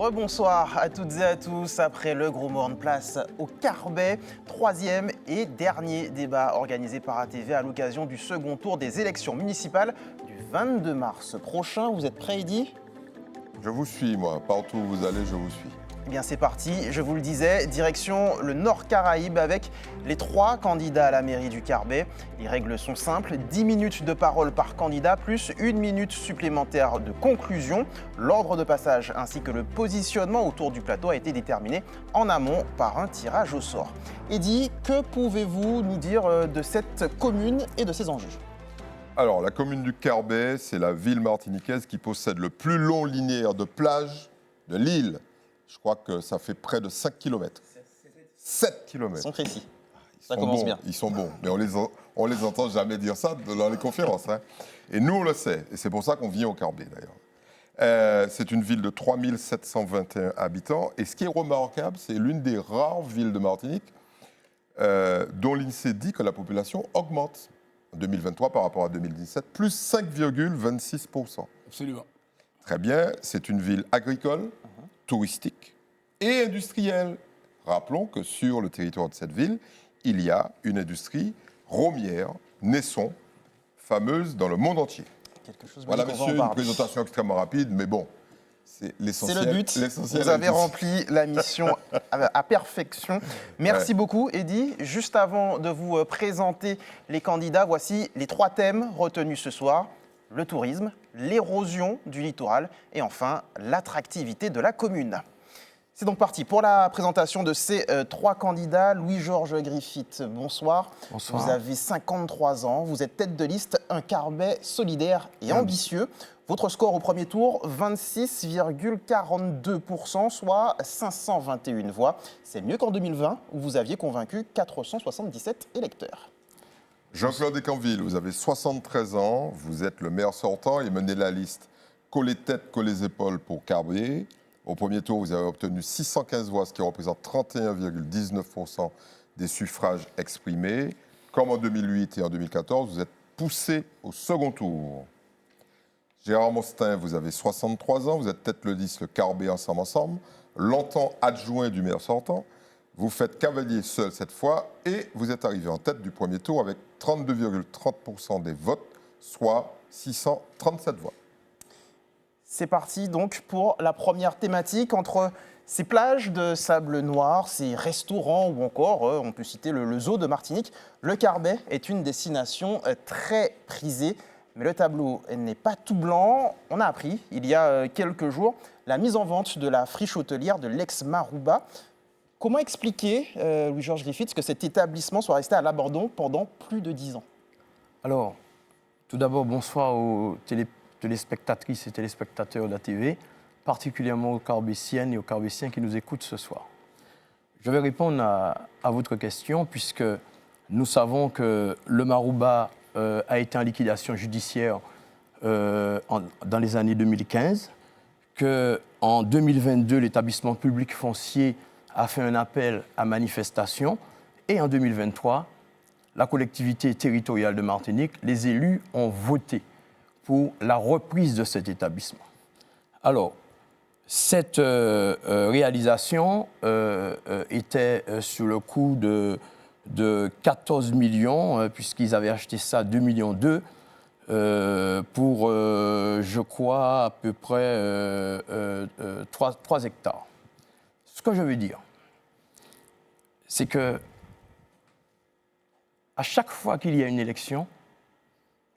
Rebonsoir à toutes et à tous. Après le Gros Morne, place au Carbet, troisième et dernier débat organisé par ATV à l'occasion du second tour des élections municipales du 22 mars prochain. Vous êtes prêts, Eddy ? Je vous suis, moi. Partout où vous allez, je vous suis. Eh bien, c'est parti. Je vous le disais, direction le Nord Caraïbe avec les 3 candidats à la mairie du Carbet. Les règles sont simples, 10 minutes de parole par candidat, plus 1 minute supplémentaire de conclusion. L'ordre de passage ainsi que le positionnement autour du plateau a été déterminé en amont par un tirage au sort. Eddy, que pouvez-vous nous dire de cette commune et de ses enjeux ? Alors, la commune du Carbet, c'est la ville martiniquaise qui possède le plus long linéaire de plage de l'île. Je crois que ça fait près de 5 km. 7 km. Ils sont précis. Ça commence bien. Ils sont bons, mais on les entend jamais dire ça dans les conférences. Hein. Et nous, on le sait, et c'est pour ça qu'on vient au Carbet, d'ailleurs. C'est une ville de 3721 habitants, et ce qui est remarquable, c'est l'une des rares villes de Martinique dont l'INSEE dit que la population augmente en 2023 par rapport à 2017, plus 5,26%. Absolument. Très bien, c'est une ville agricole, touristique et industrielle. Rappelons que sur le territoire de cette ville, il y a une industrie raumière, Naisson, fameuse dans le monde entier. Voilà, monsieur, une présentation extrêmement rapide, mais bon, c'est l'essentiel. C'est le but. Vous avez rempli la mission à perfection. Merci beaucoup, Eddy. Juste avant de vous présenter les candidats, voici les 3 thèmes retenus ce soir. Le tourisme, l'érosion du littoral et enfin l'attractivité de la commune. C'est donc parti pour la présentation de ces 3 candidats. Louis-Georges Griffith, bonsoir. Bonsoir. Vous avez 53 ans, vous êtes tête de liste, un Carbet solidaire et ambitieux. Votre score au premier tour, 26,42%, soit 521 voix. C'est mieux qu'en 2020, où vous aviez convaincu 477 électeurs. Jean-Claude Descanville, vous avez 73 ans, vous êtes le maire sortant et menez la liste Collez tête, collez épaules pour Carbet. Au premier tour, vous avez obtenu 615 voix, ce qui représente 31,19% des suffrages exprimés. Comme en 2008 et en 2014, vous êtes poussé au second tour. Gérard Mostin, vous avez 63 ans, vous êtes tête de liste le Carbet ensemble, longtemps adjoint du maire sortant. Vous faites cavalier seul cette fois et vous êtes arrivé en tête du premier tour avec 32,30% des votes, soit 637 voix. C'est parti donc pour la première thématique entre ces plages de sable noir, ces restaurants ou encore, on peut citer le zoo de Martinique. Le Carbet est une destination très prisée, mais le tableau n'est pas tout blanc. On a appris il y a quelques jours la mise en vente de la friche hôtelière de l'ex-Marouba. Comment expliquer, Louis-Georges Griffith, que cet établissement soit resté à l'abandon pendant plus de 10 ans ? Alors, tout d'abord, bonsoir aux téléspectatrices et téléspectateurs d'ATV, particulièrement aux Carbétiennes et aux Carbétiens qui nous écoutent ce soir. Je vais répondre à votre question, puisque nous savons que le Marouba a été en liquidation judiciaire dans les années 2015, qu'en 2022, l'établissement public foncier a fait un appel à manifestation. Et en 2023, la collectivité territoriale de Martinique, les élus ont voté pour la reprise de cet établissement. Alors, cette réalisation était sur le coût de 14 millions, puisqu'ils avaient acheté ça à 2,2 millions pour, je crois, à peu près 3 hectares. Ce que je veux dire, c'est que à chaque fois qu'il y a une élection,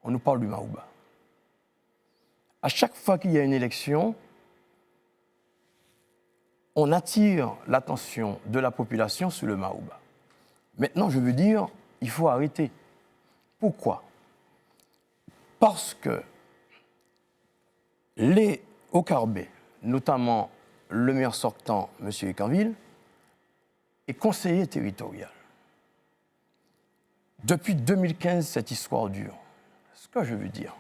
on nous parle du Marouba. À chaque fois qu'il y a une élection, on attire l'attention de la population sur le Marouba. Maintenant, je veux dire, il faut arrêter. Pourquoi ? Parce que au Carbet, notamment le maire sortant, M. Descanville, est conseiller territorial. Depuis 2015, cette histoire dure. Ce que je veux dire,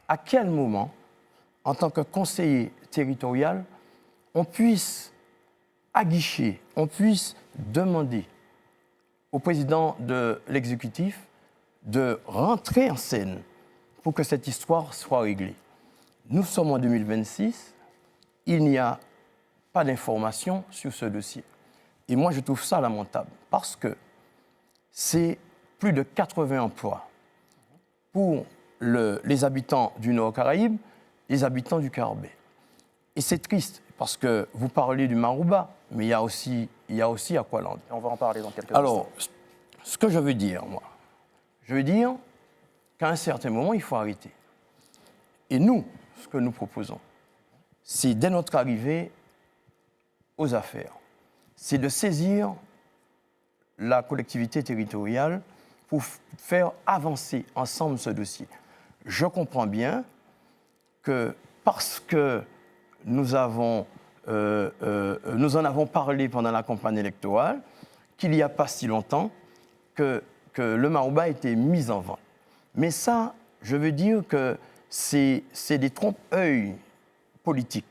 à quel moment, en tant que conseiller territorial, on puisse aguicher, on puisse demander au président de l'exécutif de rentrer en scène pour que cette histoire soit réglée. Nous sommes en 2026, il n'y a pas d'informations sur ce dossier. Et moi, je trouve ça lamentable parce que c'est plus de 80 emplois pour les habitants du Nord-Caraïbe, les habitants du Caraïbe. Et c'est triste parce que vous parlez du Marouba, mais il y a aussi Aqualand. Et on va en parler dans quelques instants. Alors, ce que je veux dire, moi, je veux dire qu'à un certain moment, il faut arrêter. Et nous, ce que nous proposons, c'est dès notre arrivée aux affaires, c'est de saisir la collectivité territoriale pour faire avancer ensemble ce dossier. Je comprends bien que parce que nous en avons parlé pendant la campagne électorale, qu'il n'y a pas si longtemps que le Marouba a été mis en vente. Mais ça, je veux dire que c'est des trompe-œil politiques.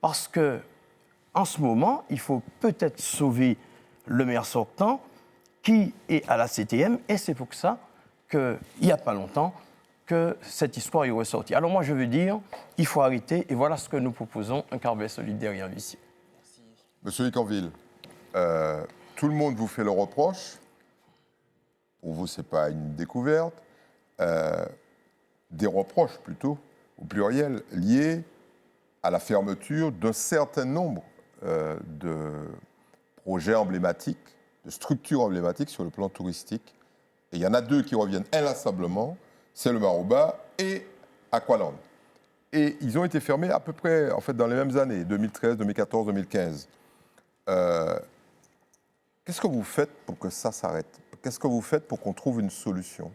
Parce que en ce moment, il faut peut-être sauver le maire sortant qui est à la CTM, et c'est pour ça qu'il n'y a pas longtemps que cette histoire est ressortie. Alors moi, je veux dire, il faut arrêter, et voilà ce que nous proposons, un Carbet solidaire et ambitieux. Monsieur Icanville, tout le monde vous fait le reproche. Pour vous, ce n'est pas une découverte. Des reproches, plutôt, au pluriel, liés à la fermeture d'un certain nombre de projets emblématiques, de structures emblématiques sur le plan touristique. Et il y en a deux qui reviennent inlassablement, c'est le Marouba et Aqualand. Et ils ont été fermés à peu près, en fait, dans les mêmes années, 2013, 2014, 2015. Qu'est-ce que vous faites pour que ça s'arrête? Qu'est-ce que vous faites pour qu'on trouve une solution?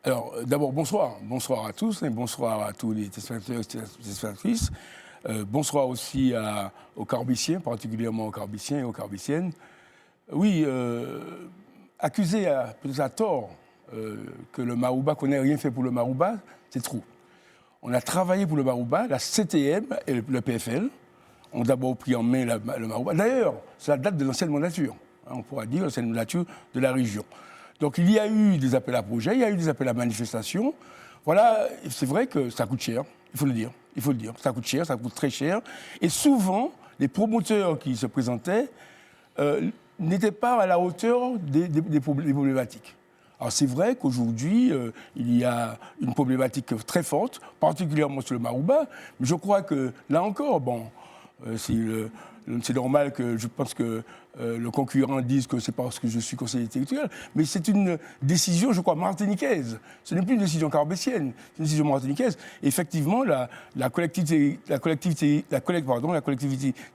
Alors, d'abord, bonsoir. Bonsoir à tous et bonsoir à tous les téléspectateurs et téléspectatrices. Bonsoir aussi aux Carbiciens, particulièrement aux Carbiciens et aux Carbiciennes. Oui, accuser peut-être à tort que le Marouba, qu'on n'ait rien fait pour le Marouba, c'est trop. On a travaillé pour le Marouba, la CTM et le PFL ont d'abord pris en main le Marouba. D'ailleurs, ça date de l'ancienne mandature, on pourra dire, l'ancienne mandature de la région. Donc il y a eu des appels à projets, il y a eu des appels à manifestation. Voilà, c'est vrai que ça coûte cher, il faut le dire. Il faut le dire, ça coûte cher, ça coûte très cher. Et souvent, les promoteurs qui se présentaient n'étaient pas à la hauteur des problématiques. Alors c'est vrai qu'aujourd'hui, il y a une problématique très forte, particulièrement sur le Marouba, mais je crois que, là encore, bon, c'est normal que je pense que le concurrent dise que c'est parce que je suis conseiller territorial, mais c'est une décision, je crois, martiniquaise. Ce n'est plus une décision carbétienne, c'est une décision martiniquaise. Et effectivement, la collectivité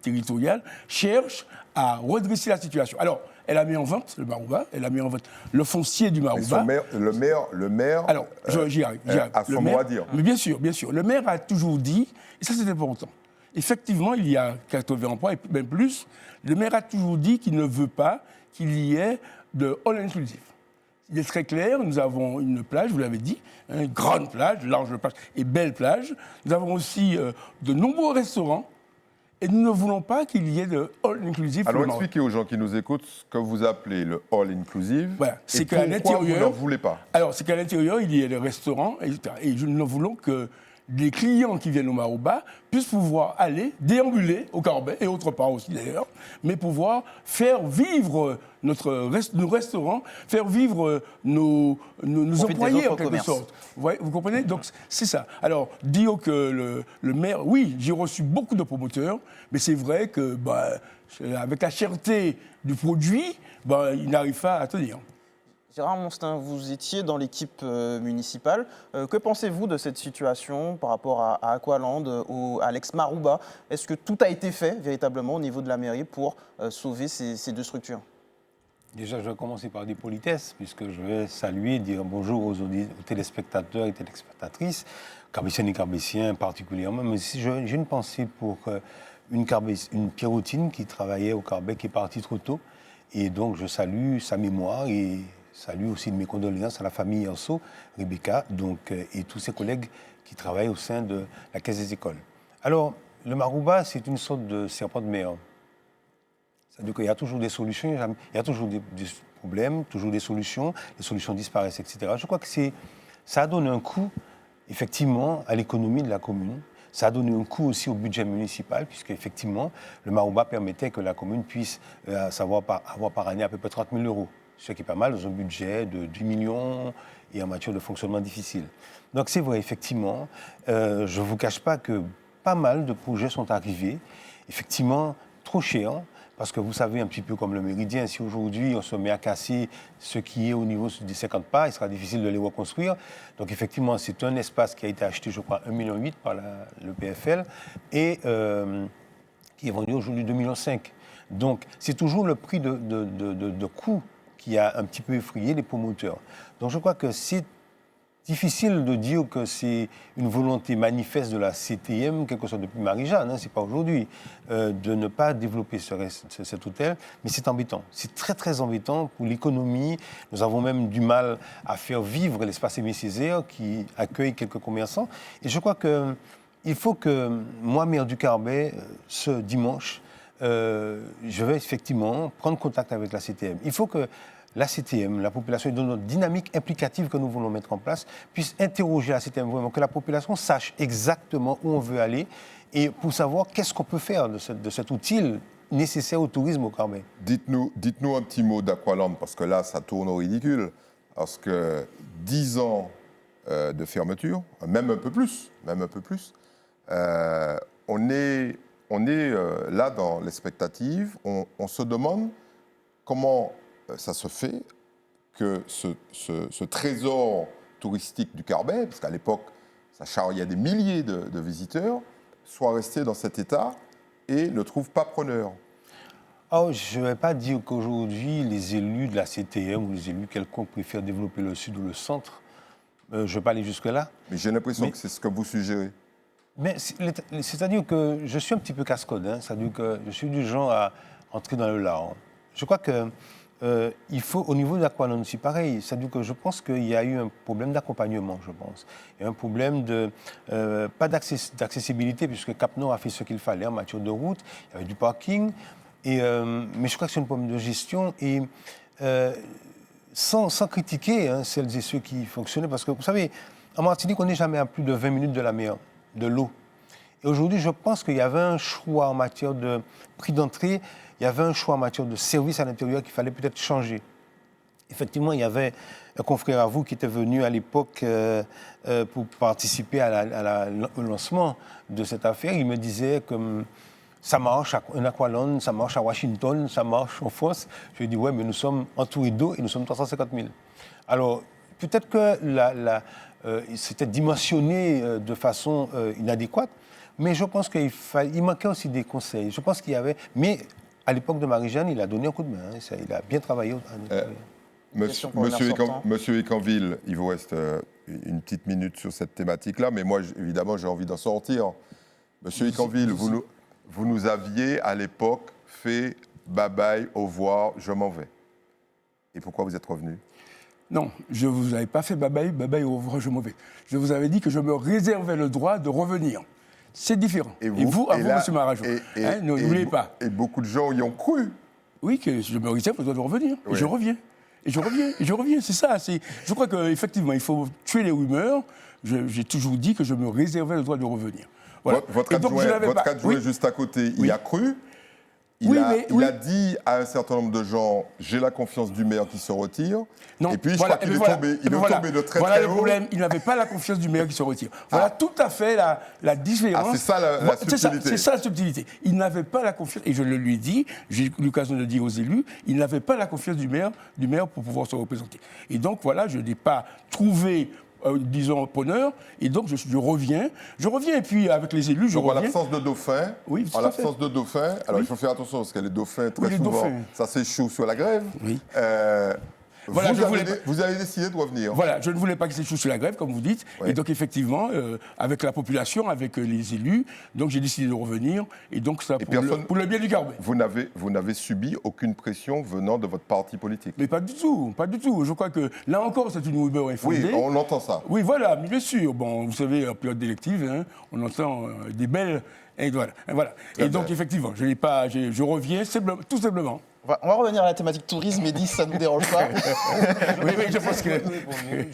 territoriale cherche à redresser la situation. Alors, elle a mis en vente le Marouba, elle a mis en vente le foncier du Marouba. Le maire alors, j'y arrive. a son mot à dire. Mais bien sûr. Le maire a toujours dit, et ça c'est important, effectivement, il y a 80 emplois, et même plus. Le maire a toujours dit qu'il ne veut pas qu'il y ait de all inclusive. Il est très clair, nous avons une plage, vous l'avez dit, une grande plage, large plage et belle plage. Nous avons aussi de nombreux restaurants, et nous ne voulons pas qu'il y ait de all inclusive. Alors expliquez aux gens qui nous écoutent ce que vous appelez le all inclusive. Voilà, c'est et qu'à l'intérieur, vous n'en voulez pas. Alors, c'est qu'à l'intérieur, il y ait des restaurants, etc. Et nous ne voulons que les clients qui viennent au Marouba puissent pouvoir aller déambuler au Carbet, et autre part aussi d'ailleurs, mais pouvoir faire vivre nos restaurants, faire vivre nos employés en quelque sorte. Vous comprenez? Donc c'est ça. Alors, dire que le maire, oui, j'ai reçu beaucoup de promoteurs, mais c'est vrai que avec la cherté du produit, il n'arrive pas à tenir. Gérard Monstin, vous étiez dans l'équipe municipale. Que pensez-vous de cette situation par rapport à Aqualand, à l'ex-Marouba? Est-ce que tout a été fait véritablement au niveau de la mairie pour sauver ces deux structures? Déjà, je vais commencer par des politesses, puisque je vais saluer, dire bonjour aux téléspectateurs et téléspectatrices, carbétiennes et carbétiens particulièrement, mais si j'ai une pensée pour une pierrotine qui travaillait au Carbet, qui est partie trop tôt, et donc je salue sa mémoire et salue aussi de mes condoléances à la famille Yanso, Rebecca, et tous ses collègues qui travaillent au sein de la Caisse des écoles. Alors, le Marouba, c'est une sorte de serpent de mer. C'est-à-dire qu'il y a toujours des solutions, il y a toujours des problèmes, toujours des solutions, les solutions disparaissent, etc. Je crois que ça donne un coup, effectivement, à l'économie de la commune. Ça a donné un coup aussi au budget municipal, puisque effectivement, le Marouba permettait que la commune puisse avoir par année à peu près 30 000 euros, ce qui est pas mal dans un budget de 10 millions et en matière de fonctionnement difficile. Donc c'est vrai, effectivement, je ne vous cache pas que pas mal de projets sont arrivés, effectivement trop chers, parce que vous savez, un petit peu comme le Méridien, si aujourd'hui on se met à casser ce qui est au niveau des 50 pas, il sera difficile de les reconstruire. Donc effectivement, c'est un espace qui a été acheté, je crois, 1,8 million par le PFL et qui est vendu aujourd'hui 2,5 millions. Donc c'est toujours le prix de coût qui a un petit peu effrayé les promoteurs. Donc je crois que c'est difficile de dire que c'est une volonté manifeste de la CTM, quelque chose depuis Marie-Jeanne, hein, c'est pas aujourd'hui, de ne pas développer cet hôtel, mais c'est embêtant. C'est très très embêtant pour l'économie. Nous avons même du mal à faire vivre l'espace Aimé Césaire qui accueille quelques commerçants. Et je crois qu'il faut que moi, maire du Carbet, ce dimanche, je vais effectivement prendre contact avec la CTM. Il faut que la CTM, la population, dans notre dynamique implicative que nous voulons mettre en place, puisse interroger la CTM vraiment, que la population sache exactement où on veut aller et pour savoir qu'est-ce qu'on peut faire de cet outil nécessaire au tourisme au Carbet. Dites-nous un petit mot d'Aqualand, parce que là, ça tourne au ridicule. Parce que 10 ans de fermeture, même un peu plus, on est là dans l'expectative. On se demande comment ça se fait que ce trésor touristique du Carbet, parce qu'à l'époque, ça charriait des milliers de visiteurs, soit resté dans cet état et ne trouve pas preneur. Oh, je ne vais pas dire qu'aujourd'hui, les élus de la CTM ou les élus quelconques préfèrent développer le sud ou le centre. Je ne vais pas aller jusque-là. Mais j'ai l'impression que c'est ce que vous suggérez. Mais c'est-à-dire que je suis un petit peu casse-code. Hein, c'est-à-dire que je suis du genre à entrer dans le lard. Je crois que il faut, au niveau d'Aqualand aussi, pareil. C'est-à-dire que je pense qu'il y a eu un problème d'accompagnement, je pense. Il y a un problème pas d'accessibilité, puisque Cap Nord a fait ce qu'il fallait en matière de route. Il y avait du parking. Mais je crois que c'est un problème de gestion. Et sans critiquer celles et ceux qui fonctionnaient, parce que vous savez, en Martinique, on n'est jamais à plus de 20 minutes de la mer, de l'eau. Et aujourd'hui, je pense qu'il y avait un choix en matière de prix d'entrée. Il y avait un choix en matière de service à l'intérieur qu'il fallait peut-être changer. Effectivement, il y avait un confrère à vous qui était venu à l'époque pour participer au lancement de cette affaire. Il me disait que ça marche en Aqualand, ça marche à Washington, ça marche en France. Je lui ai dit, ouais, mais nous sommes entourés d'eau et nous sommes 350 000. Alors, peut-être que c'était dimensionné de façon inadéquate, mais je pense qu'il manquait aussi des conseils. Je pense qu'il y avait... Mais à l'époque de Marie-Jeanne, il a donné un coup de main. Hein, il a bien travaillé. Monsieur Ecanville, il vous reste une petite minute sur cette thématique-là, mais moi, évidemment, j'ai envie d'en sortir. Monsieur Ecanville, vous nous aviez, à l'époque, fait « bye-bye, au revoir, je m'en vais ». Et pourquoi vous êtes revenu ? Non, je ne vous avais pas fait « bye-bye, bye-bye, au revoir, je m'en vais ». Je vous avais dit que je me réservais le droit de revenir. C'est différent. Et vous, M. Marajo, n'oubliez pas. Et beaucoup de gens y ont cru. Oui, que je me réserve le droit de revenir. Oui. Et je reviens. Et je reviens, c'est ça. Je crois qu'effectivement, il faut tuer les rumeurs. J'ai toujours dit que je me réservais le droit de revenir. Voilà. Votre adjoint juste à côté, il a cru. Il a dit à un certain nombre de gens, j'ai la confiance du maire qui se retire. Non, et puis je crois qu'il est tombé de très très haut. Le problème, il n'avait pas la confiance du maire qui se retire. Voilà tout à fait la différence. C'est ça la subtilité. C'est ça la subtilité. Il n'avait pas la confiance, et je le lui ai dit, j'ai eu l'occasion de le dire aux élus, il n'avait pas la confiance du maire pour pouvoir se représenter. Et donc voilà, je n'ai pas trouvé... disons, preneur, et donc je reviens, et puis avec les élus, je reviens. En l'absence de dauphin, alors il faut faire attention, parce que les dauphins, très souvent, ça s'échoue sur la grève. Oui. Voilà, vous avez décidé de revenir. Voilà, je ne voulais pas que s'échoue sur la grève, comme vous dites, et donc effectivement, avec la population, avec les élus, donc j'ai décidé de revenir, et donc ça pour le bien du Carbet. Vous n'avez subi aucune pression venant de votre parti politique. Mais pas du tout. Je crois que, là encore, c'est une rumeur infondée. Oui, on entend ça. Oui, voilà, bien sûr. Bon, vous savez, en période élective, on entend des belles Et voilà. Et donc, effectivement, je reviens tout simplement. On va revenir à la thématique tourisme, Eddy, ça ne nous dérange pas. Oui, je pense que...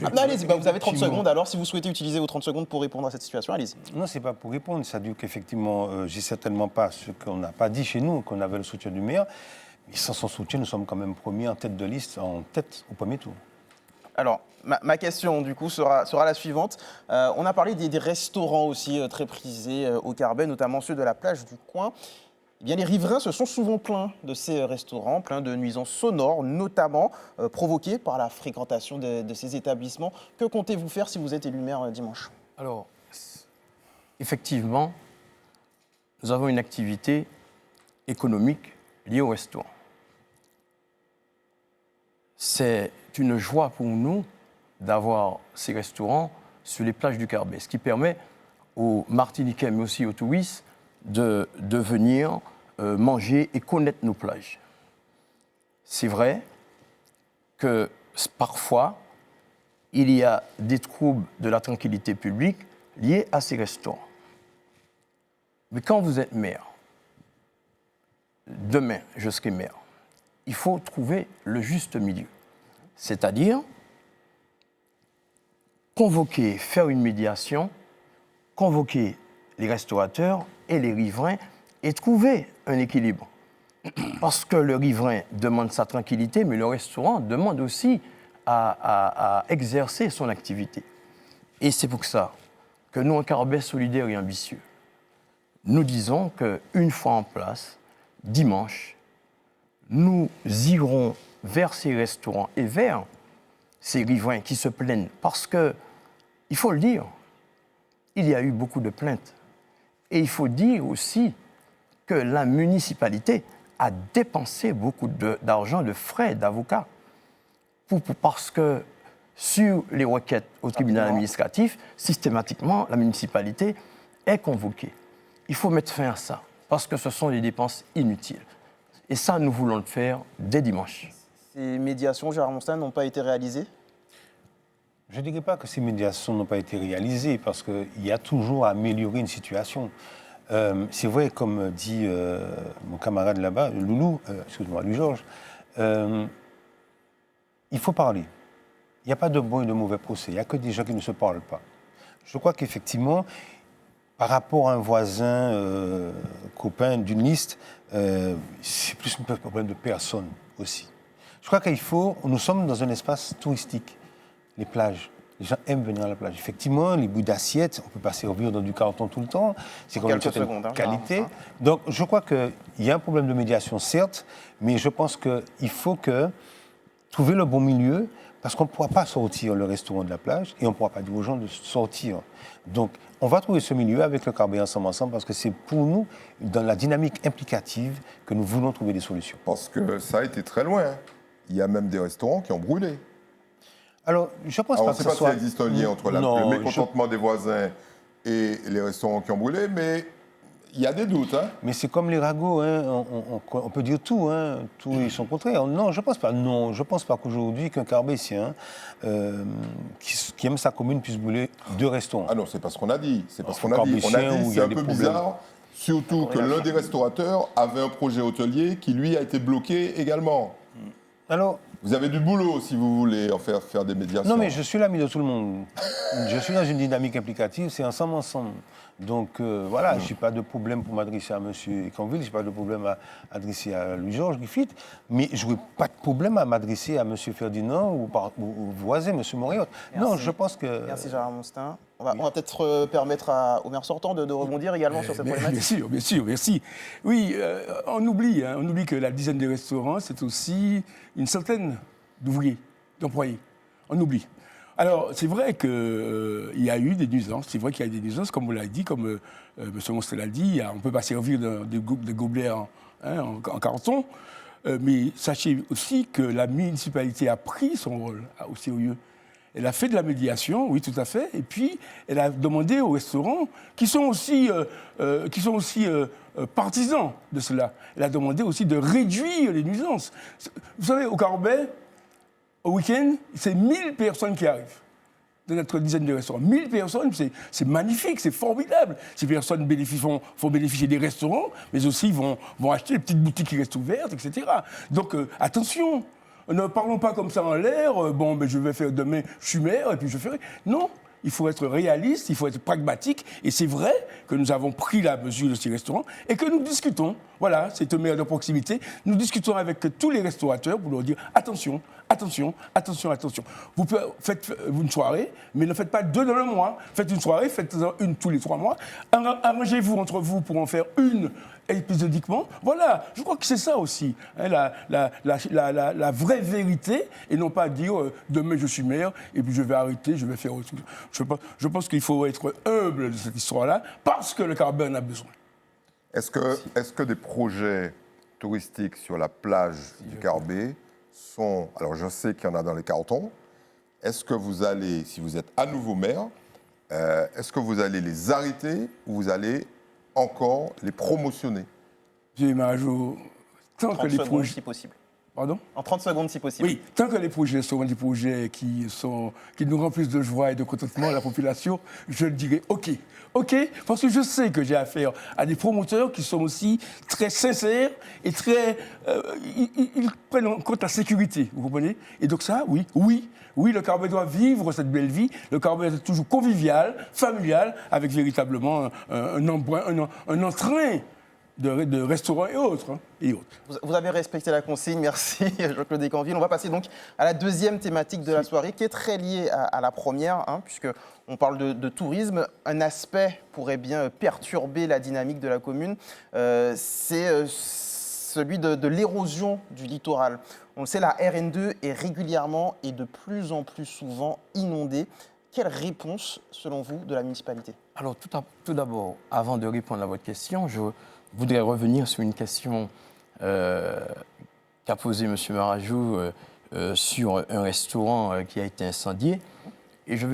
Non, allez-y, vous avez 30 secondes, alors si vous souhaitez utiliser vos 30 secondes pour répondre à cette situation, allez-y. Non, c'est pas pour répondre. Ça dit qu'effectivement, j'ai certainement pas ce qu'on n'a pas dit chez nous, qu'on avait le soutien du maire. Mais sans son soutien, nous sommes quand même premiers en tête de liste, en tête au premier tour. Alors, ma question, du coup, sera la suivante. On a parlé des restaurants aussi très prisés au Carbet, notamment ceux de la plage du coin. Eh bien, les riverains se sont souvent plaints de ces restaurants, pleins de nuisances sonores, notamment provoquées par la fréquentation de ces établissements. Que comptez-vous faire si vous êtes élu maire dimanche? Alors, effectivement, nous avons une activité économique liée au restaurant. C'est une joie pour nous d'avoir ces restaurants sur les plages du Carbet, ce qui permet aux Martiniquais, mais aussi aux touristes, de venir manger et connaître nos plages. C'est vrai que parfois, il y a des troubles de la tranquillité publique liés à ces restaurants. Mais quand vous êtes maire, demain je serai maire, il faut trouver le juste milieu. C'est-à-dire convoquer, faire une médiation, convoquer les restaurateurs et les riverains et trouver un équilibre. Parce que le riverain demande sa tranquillité, mais le restaurant demande aussi à exercer son activité. Et c'est pour ça que nous, en Carbet solidaire et ambitieux, nous disons qu'une fois en place, dimanche, nous irons vers ces restaurants et vers ces riverains qui se plaignent. Parce que, il faut le dire, il y a eu beaucoup de plaintes. Et il faut dire aussi que la municipalité a dépensé beaucoup d'argent, de frais d'avocats. Parce que sur les requêtes au tribunal administratif, systématiquement, la municipalité est convoquée. Il faut mettre fin à ça, parce que ce sont des dépenses inutiles. Et ça, nous voulons le faire dès dimanche. Ces médiations, Gérard Monstin, n'ont pas été réalisées? Je ne dirais pas que ces médiations n'ont pas été réalisées, parce qu'il y a toujours à améliorer une situation. C'est vrai, comme dit mon camarade là-bas, Loulou, excuse-moi, Louis-Georges, il faut parler. Il n'y a pas de bon et de mauvais procès, il n'y a que des gens qui ne se parlent pas. Je crois qu'effectivement, par rapport à un voisin, copain d'une liste, c'est plus un problème de personne aussi. Je crois nous sommes dans un espace touristique, les plages. Les gens aiment venir à la plage. Effectivement, les bouts d'assiettes, on ne peut pas servir dans du carton tout le temps. C'est quand même une certaine qualité. Donc, je crois qu'il y a un problème de médiation, certes, mais je pense qu'il faut trouver le bon milieu, parce qu'on ne pourra pas sortir le restaurant de la plage et on ne pourra pas dire aux gens de sortir. Donc, on va trouver ce milieu avec le Carbet ensemble, parce que c'est pour nous, dans la dynamique implicative, que nous voulons trouver des solutions. Parce que ça a été très loin. Il y a même des restaurants qui ont brûlé. Alors, je pense pas que ce soit... On ne sait pas s'il existe un lien entre le mécontentement des voisins et les restaurants qui ont brûlé, mais il y a des doutes. Hein. Mais c'est comme les ragots, hein. On peut dire tout, hein. Tout et son contraire. Non, je ne pense pas. Non, je pense pas qu'aujourd'hui, qu'un Carbétien qui aime sa commune puisse brûler 2 restaurants. Ah non, c'est pas ce qu'on a dit. C'est parce qu'on a dit. On a dit, c'est un peu bizarre, surtout que l'un des restaurateurs avait un projet hôtelier qui, lui, a été bloqué également. Alors, vous avez du boulot si vous voulez en faire des médiations. Non, mais je suis l'ami de tout le monde. Je suis dans une dynamique implicative, c'est ensemble. Donc voilà, je n'ai pas de problème pour m'adresser à M. Econville, je n'ai pas de problème à adresser à Louis-Georges Griffith, mais je n'aurais pas de problème à m'adresser à M. Ferdinand ou au voisin, M. Moréot. Non, je pense que... Merci Gérard Monstin. On va peut-être permettre au maire sortant de rebondir également sur cette problématique. Bien sûr, merci. Oui, on oublie que la dizaine de restaurants, c'est aussi une centaine d'ouvriers, d'employés. On oublie. Alors, c'est vrai qu'il y a eu des nuisances, comme vous l'avez dit, comme M. Monstin l'a dit, on ne peut pas servir des gobelets en carton, mais sachez aussi que la municipalité a pris son rôle au sérieux. Elle a fait de la médiation, oui, tout à fait, et puis elle a demandé aux restaurants, qui sont aussi partisans de cela, elle a demandé aussi de réduire les nuisances. Vous savez, au Carbet, au week-end, c'est 1000 personnes qui arrivent. dans notre dizaine de restaurants. 1000 personnes, c'est magnifique, c'est formidable. Ces personnes font bénéficier des restaurants, mais aussi vont acheter les petites boutiques qui restent ouvertes, etc. Donc, attention. Ne parlons pas comme ça en l'air, je vais faire demain, je suis maire, et puis je ferai. Non, il faut être réaliste, il faut être pragmatique, et c'est vrai que nous avons pris la mesure de ces restaurants, et que nous discutons, voilà, c'est un maire de proximité, nous discutons avec tous les restaurateurs pour leur dire, attention, attention, attention, attention. Faites une soirée, mais ne faites pas 2 dans le mois, faites une soirée, faites-en une tous les 3 mois, arrangez-vous entre vous pour en faire une épisodiquement. Voilà, je crois que c'est ça aussi, hein, la vraie vérité, et non pas dire demain je suis maire et puis je vais arrêter, je vais faire autre chose. Je pense qu'il faut être humble de cette histoire-là parce que le Carbet en a besoin. Est-ce que des projets touristiques sur la plage du Carbet sont... Alors je sais qu'il y en a dans les cantons. Est-ce que vous allez, si vous êtes à nouveau maire, est-ce que vous allez les arrêter ou vous allez encore les promotionner? J'ai Marajo, tant que les projets... si possible. Pardon? En 30 secondes, si possible. Oui, tant que les projets seront des projets qui nous remplissent de joie et de contentement à la population, je dirais OK. OK, parce que je sais que j'ai affaire à des promoteurs qui sont aussi très sincères et très... ils prennent en compte la sécurité, vous comprenez? Et donc ça, oui, le Carbet doit vivre cette belle vie. Le Carbet est toujours convivial, familial, avec véritablement un entrain de restaurants et autres. Vous avez respecté la consigne, merci Jean-Claude Descanville. On va passer donc à la deuxième thématique de la soirée qui est très liée à la première, puisqu'on parle de tourisme. Un aspect pourrait bien perturber la dynamique de la commune, c'est celui de l'érosion du littoral. On le sait, la RN2 est régulièrement et de plus en plus souvent inondée. Quelle réponse, selon vous, de la municipalité? Alors, tout d'abord, avant de répondre à votre question, je voudrais revenir sur une question qu'a posée M. Marajou sur un restaurant qui a été incendié. Et je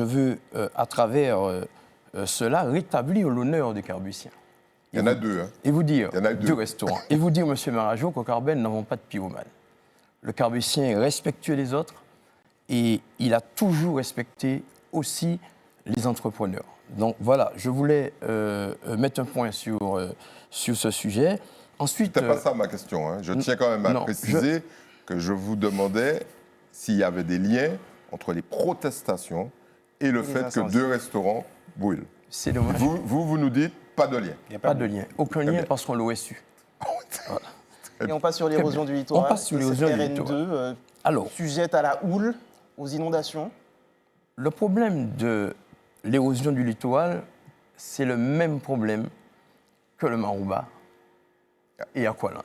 veux à travers cela, rétablir l'honneur des Carbusiens. Il y en a 2. Hein. Et vous dire, Il y en a 2 restaurants. Et vous dire, M. Marajou, qu'au Carbet, nous n'avons pas de pyromane. Le Carbusien est respectueux des autres et il a toujours respecté aussi les entrepreneurs. Donc voilà, je voulais mettre un point sur ce sujet. Ensuite, c'était pas ça ma question. Hein. Je tiens quand même à préciser que je vous demandais s'il y avait des liens entre les protestations et le fait que 2 restaurants brûlent. C'est dommage. Vous nous dites pas de lien. Il n'y a pas de lien. Aucun lien parce qu'on l'aurait su. Voilà. Et on passe sur l'érosion du littoral. On passe sur l'érosion du littoral. Alors, sujette à la houle, aux inondations. Le problème de l'érosion du littoral, c'est le même problème que le Marouba et Aqualand.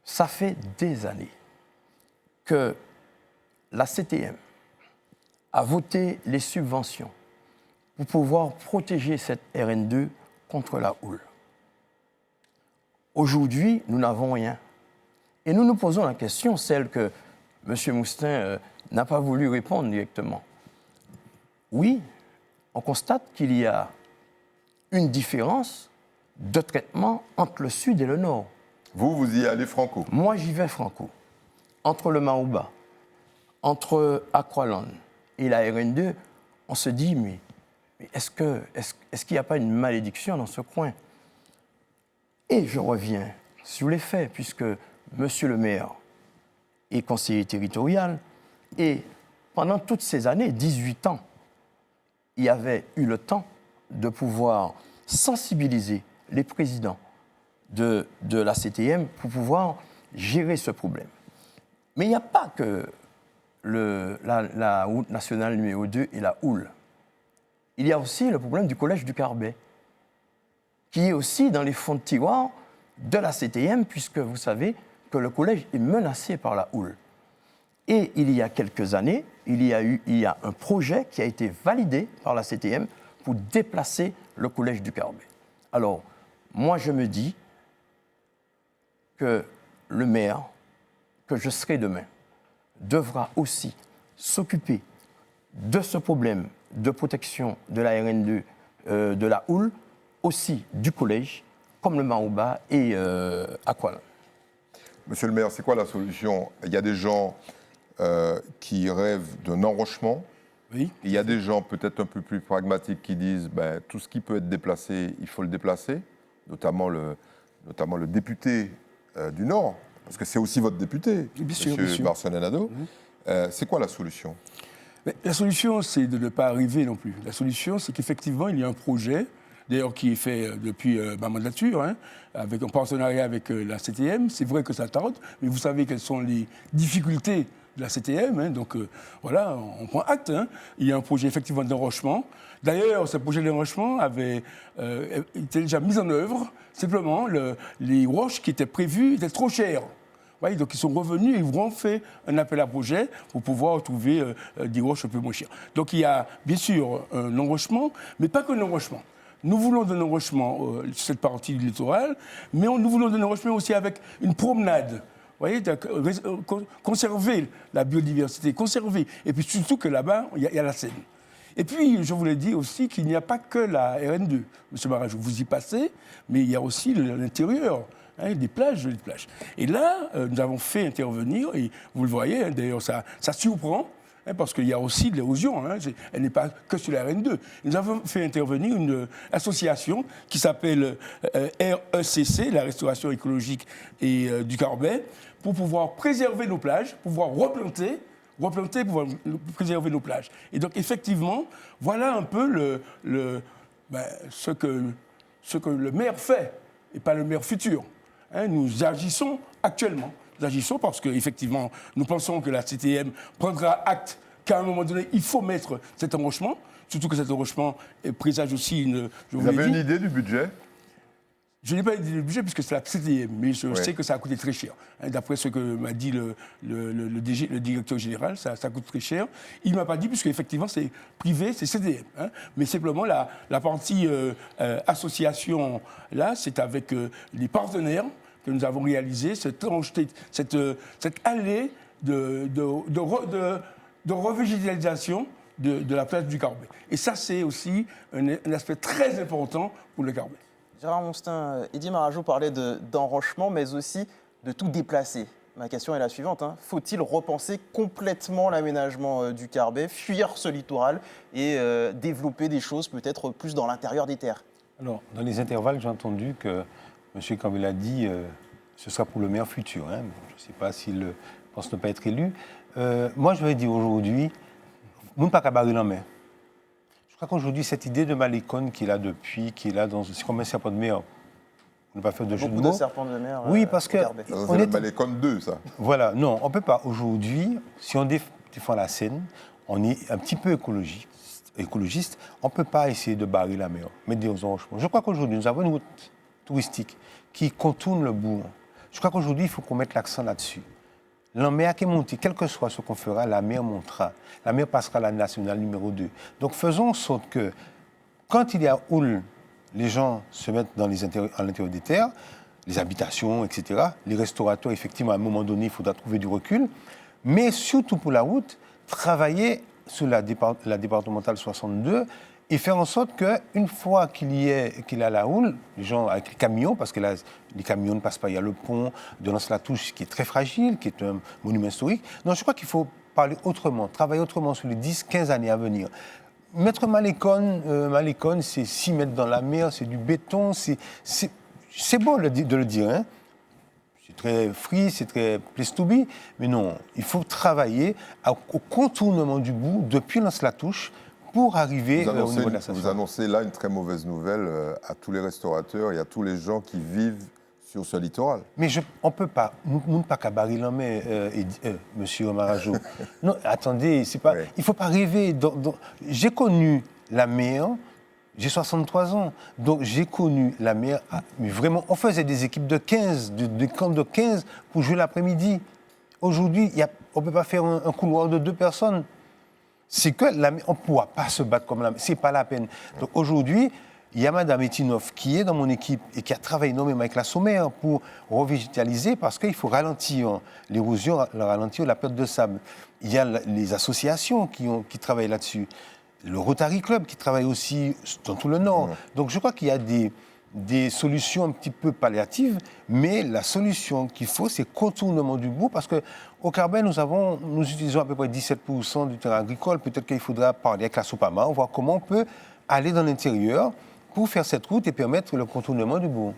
Ça fait des années que la CTM a voté les subventions pour pouvoir protéger cette RN2 contre la houle. Aujourd'hui, nous n'avons rien. Et nous nous posons la question, celle que M. Moustin n'a pas voulu répondre directement. Oui, on constate qu'il y a une différence de traitement entre le sud et le nord. Vous y allez franco? Moi, j'y vais franco. Entre le Marouba, entre Aqualand et la RN2, on se dit, mais est-ce qu'il n'y a pas une malédiction dans ce coin? Et je reviens sur les faits, puisque M. le maire est conseiller territorial, et pendant toutes ces années, 18 ans, il avait eu le temps de pouvoir sensibiliser les présidents de la CTM pour pouvoir gérer ce problème. Mais il n'y a pas que la route nationale numéro 2 et la houle. Il y a aussi le problème du collège du Carbet, qui est aussi dans les fonds de tiroir de la CTM, puisque vous savez que le collège est menacé par la houle. Et il y a quelques années, il y a un projet qui a été validé par la CTM pour déplacer le collège du Carbet. Alors, moi je me dis que le maire, que je serai demain, devra aussi s'occuper de ce problème de protection de la RN2, de la houle, aussi du collège, comme le Marouba et Aqualand. Monsieur le maire, c'est quoi la solution? Il y a des gens qui rêvent d'un enrochement. Oui. Il y a des gens peut-être un peu plus pragmatiques qui disent tout ce qui peut être déplacé, il faut le déplacer, notamment le député du Nord, parce que c'est aussi votre député, M. Marcelin Nadeau. C'est quoi la solution ? Mais la solution, c'est de ne pas arriver non plus. La solution, c'est qu'effectivement, il y a un projet, d'ailleurs qui est fait depuis ma mandature, avec un partenariat avec la CTM. C'est vrai que ça tarde, mais vous savez quelles sont les difficultés de la CTM. Donc voilà, on prend acte. Il y a un projet effectivement d'enrochement. D'ailleurs, ce projet d'enrochement avait été déjà mis en œuvre. Simplement, les roches qui étaient prévues étaient trop chères. Ouais, donc ils sont revenus et ils ont fait un appel à projet pour pouvoir trouver des roches un peu moins chères. Donc il y a bien sûr un enrochement, mais pas que l'enrochement. Nous voulons de l'enrochement sur cette partie du littoral, mais nous voulons de l'enrochement aussi avec une promenade. Vous voyez, conserver la biodiversité, conserver. Et puis surtout que là-bas, il y a la Seine. Et puis, je voulais dire aussi qu'il n'y a pas que la RN2, M. Marajou. Vous y passez, mais il y a aussi l'intérieur. Des plages. Et là, nous avons fait intervenir, et vous le voyez, d'ailleurs, ça surprend, parce qu'il y a aussi de l'érosion. Elle n'est pas que sur la RN2. Nous avons fait intervenir une association qui s'appelle RECC, la Restauration écologique et du Carbet, pour pouvoir préserver nos plages, pouvoir replanter pour pouvoir préserver nos plages. Et donc, effectivement, voilà un peu ce que le maire fait, et pas le maire futur. Nous agissons actuellement. Nous agissons parce qu'effectivement, nous pensons que la CTM prendra acte qu'à un moment donné, il faut mettre cet enrochement, surtout que cet enrochement présage aussi Vous avez une idée du budget ? Je n'ai pas idée du budget puisque c'est la CTM, mais je sais que ça a coûté très cher. D'après ce que m'a dit le directeur général, ça coûte très cher. Il ne m'a pas dit, puisque effectivement c'est privé, c'est CTM. Mais simplement la partie association, là, c'est avec les partenaires que nous avons réalisé cette allée de revégétalisation de la place du Carbet. Et ça, c'est aussi un aspect très important pour le Carbet. Gérard Monstin, Eddy Marajou parlait d'enrochement, mais aussi de tout déplacer. Ma question est la suivante. Faut-il repenser complètement l'aménagement du Carbet, fuir ce littoral et développer des choses peut-être plus dans l'intérieur des terres ? Alors, dans les intervalles, j'ai entendu que M. Campbell a dit ce sera pour le maire futur. Je ne sais pas s'il pense ne pas être élu. Moi, je vais dire aujourd'hui, nous ne pas qu'à barrer la main. Je crois qu'aujourd'hui, cette idée de Malécon qui est là depuis, c'est comme un serpent de mer, on ne pas faire de jeu de mots. Beaucoup de serpents de mer. Oui, parce que... C'est le Malécon 2, ça. Voilà, non, on ne peut pas. Aujourd'hui, si on défend la Seine, on est un petit peu écologiste, on ne peut pas essayer de barrer la mer, mettre des enrochements. Je crois qu'aujourd'hui, nous avons une route touristique qui contourne le bourg. Je crois qu'aujourd'hui, il faut qu'on mette l'accent là-dessus. La mer qui est montée, quel que soit ce qu'on fera, la mer montera. La mer passera à la nationale numéro 2. Donc faisons en sorte que, quand il y a houle, les gens se mettent à l'intérieur des terres, les habitations, etc. Les restaurateurs, effectivement, à un moment donné, il faudra trouver du recul. Mais surtout pour la route, travailler sur la départementale 62 et faire en sorte qu'une fois qu'il y a la houle, les gens avec les camions, parce que là, les camions ne passent pas, il y a le pont de Lens-la-Touche qui est très fragile, qui est un monument historique. Non, je crois qu'il faut parler autrement, travailler autrement sur les 10-15 années à venir. Mettre Malécon, c'est 6 mètres dans la mer, c'est du béton, c'est beau de le dire, C'est très free, c'est très place to be, mais non, il faut travailler au contournement du bout depuis Lens-la-Touche pour arriver au niveau de la station. Vous annoncez là une très mauvaise nouvelle à tous les restaurateurs et à tous les gens qui vivent sur ce littoral. Mais on ne peut pas, nous ne pas qu'à barrer la main, monsieur Marajou. Non, attendez, c'est pas, il ne faut pas rêver. J'ai connu la mer, j'ai 63 ans, donc j'ai connu la mer, mais vraiment, on faisait des équipes de 15, des camps de 15 pour jouer l'après-midi. Aujourd'hui, on ne peut pas faire un couloir de 2 personnes. C'est que on ne pourra pas se battre comme la mer, ce n'est pas la peine. Donc aujourd'hui, il y a Mme Etinov qui est dans mon équipe et qui a travaillé énormément avec la Sommaire pour revégétaliser parce qu'il faut ralentir l'érosion, ralentir la perte de sable. Il y a les associations qui travaillent là-dessus. Le Rotary Club qui travaille aussi dans tout le Nord. Donc je crois qu'il y a des solutions un petit peu palliatives, mais la solution qu'il faut, c'est contournement du bout, parce qu'au Carbet, nous utilisons à peu près 17% du terrain agricole. Peut-être qu'il faudra parler avec la Sopama, voir comment on peut aller dans l'intérieur pour faire cette route et permettre le contournement du bout.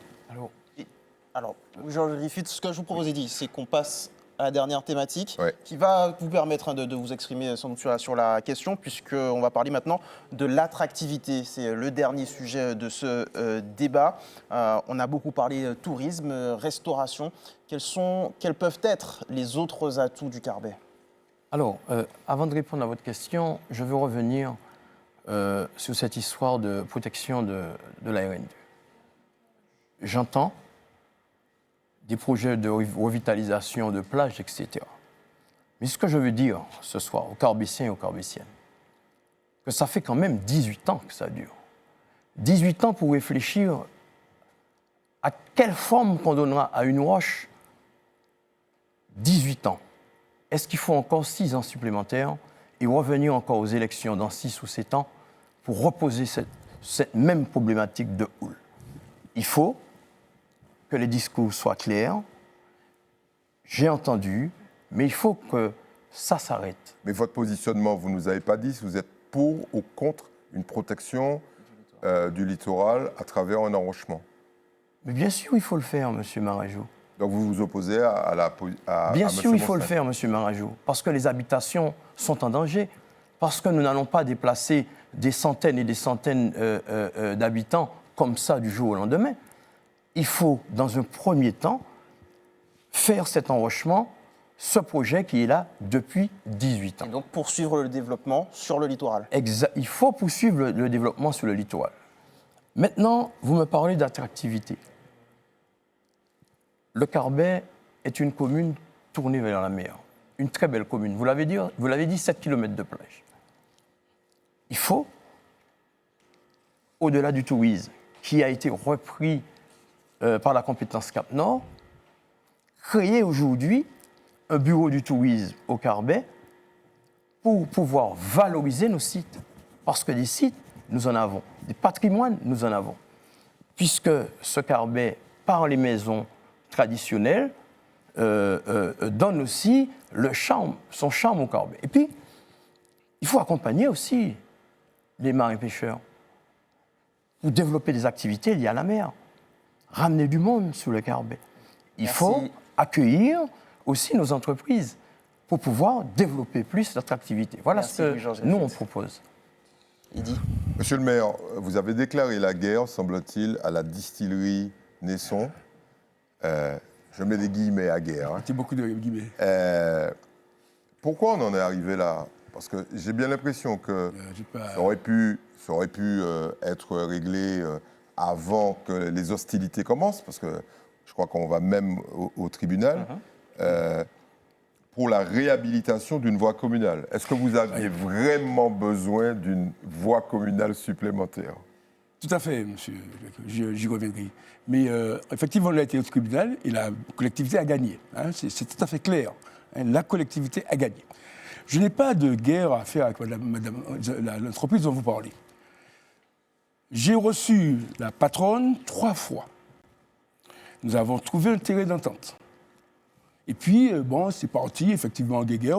Alors, Georges Griffith, ce que je vous propose, Eddy, c'est qu'on passe à la dernière thématique, Ouais. qui va vous permettre de vous exprimer sans doute sur la question, puisqu'on va parler maintenant de l'attractivité. C'est le dernier sujet de ce débat. On a beaucoup parlé tourisme, restauration. Quels peuvent être les autres atouts du Carbet? Alors, avant de répondre à votre question, je veux revenir sur cette histoire de protection de la RN2. J'entends des projets de revitalisation de plages, etc. Mais ce que je veux dire ce soir aux Carbéciens et aux Carbéciennes, que ça fait quand même 18 ans que ça dure. 18 ans pour réfléchir à quelle forme qu'on donnera à une roche. 18 ans. Est-ce qu'il faut encore 6 ans supplémentaires et revenir encore aux élections dans 6 ou 7 ans pour reposer cette même problématique de houle? Il faut que les discours soient clairs. J'ai entendu, mais il faut que ça s'arrête. Mais votre positionnement, vous ne nous avez pas dit si vous êtes pour ou contre une protection du littoral à travers un enrochement. Mais bien sûr, il faut le faire, M. Marajou. Donc vous vous opposez à Bien sûr, il faut le Monstein. faire, M. Marajou, parce que les habitations sont en danger, parce que nous n'allons pas déplacer des centaines et des centaines d'habitants comme ça du jour au lendemain. Il faut, dans un premier temps, faire cet enrochement, ce projet qui est là depuis 18 ans. Et donc poursuivre le développement sur le littoral. Il faut poursuivre le développement sur le littoral. Maintenant, vous me parlez d'attractivité. Le Carbet est une commune tournée vers la mer. Une très belle commune. Vous l'avez dit, 7 km de plage. Il faut, au-delà du tourisme, qui a été repris par la compétence Cap Nord, créer aujourd'hui un bureau du tourisme au Carbet pour pouvoir valoriser nos sites. Parce que des sites, nous en avons. Des patrimoines, nous en avons. Puisque ce Carbet, par les maisons traditionnelles, donne aussi son charme au Carbet. Et puis, il faut accompagner aussi les marins-pêcheurs pour développer des activités liées à la mer. Ramener du monde sur le Carbet. Il Merci. faut accueillir aussi nos entreprises pour pouvoir développer plus d'attractivité. Voilà Merci, ce que Louis-Georges nous, on Griffith. propose. Eddy. Monsieur le maire, vous avez déclaré la guerre, semble-t-il, à la distillerie Nesson. Je mets des guillemets à guerre. Hein. C'est beaucoup de guillemets. Pourquoi on en est arrivé là? Parce que j'ai bien l'impression que J'ai pas- ça aurait pu être réglé avant que les hostilités commencent, parce que je crois qu'on va même au tribunal, pour la réhabilitation d'une voie communale. Est-ce que vous aviez vraiment besoin d'une voie communale supplémentaire? Tout à fait, monsieur. J'y reviendrai. Mais effectivement, on a été au tribunal et la collectivité a gagné. Hein, c'est tout à fait clair. Hein, la collectivité a gagné. Je n'ai pas de guerre à faire avec l'entreprise dont vous parlez. J'ai reçu la patronne 3 fois. Nous avons trouvé un terrain d'entente. Et puis, bon, c'est parti, effectivement, en guerre.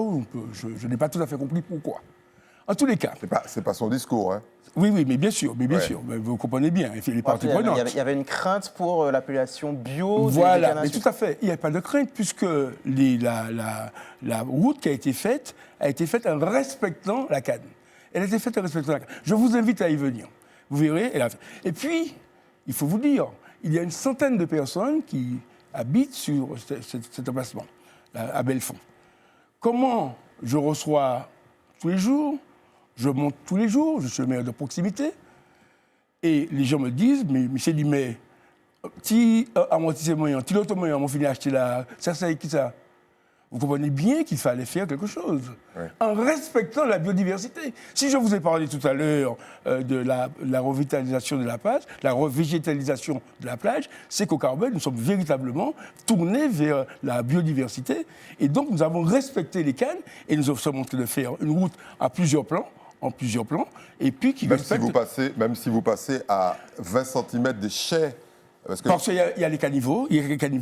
Je n'ai pas tout à fait compris pourquoi. En tous les cas. C'est pas son discours, hein? Oui, mais bien sûr, Ouais. Mais vous comprenez bien. Et les parties Il prenantes. y avait une crainte pour l'appellation bio des Voilà, cannes à mais sucre. tout à fait. Il n'y a pas de crainte puisque la route qui a été faite en respectant la canne. Elle a été faite en respectant la canne. Je vous invite à y venir. Vous verrez. Et puis, il faut vous dire, il y a une centaine de personnes qui habitent sur cet emplacement, à Belfond. Comment je reçois tous les jours, je monte tous les jours, je suis le maire de proximité, et les gens me disent, mais monsieur dit, mais si amortissement, si l'automoyen, on finit d'acheter là, ça c'est qui ça? Vous comprenez bien qu'il fallait faire quelque chose, en respectant la biodiversité. Si je vous ai parlé tout à l'heure de la revitalisation de la plage, la revégétalisation de la plage, c'est qu'au Carbet, nous sommes véritablement tournés vers la biodiversité. Et donc, nous avons respecté les cannes et nous sommes en train de faire une route à plusieurs plans en plusieurs plans, et puis qui Même respectent... si vous passez à 20 cm des chais. Parce qu'il y a les caniveaux,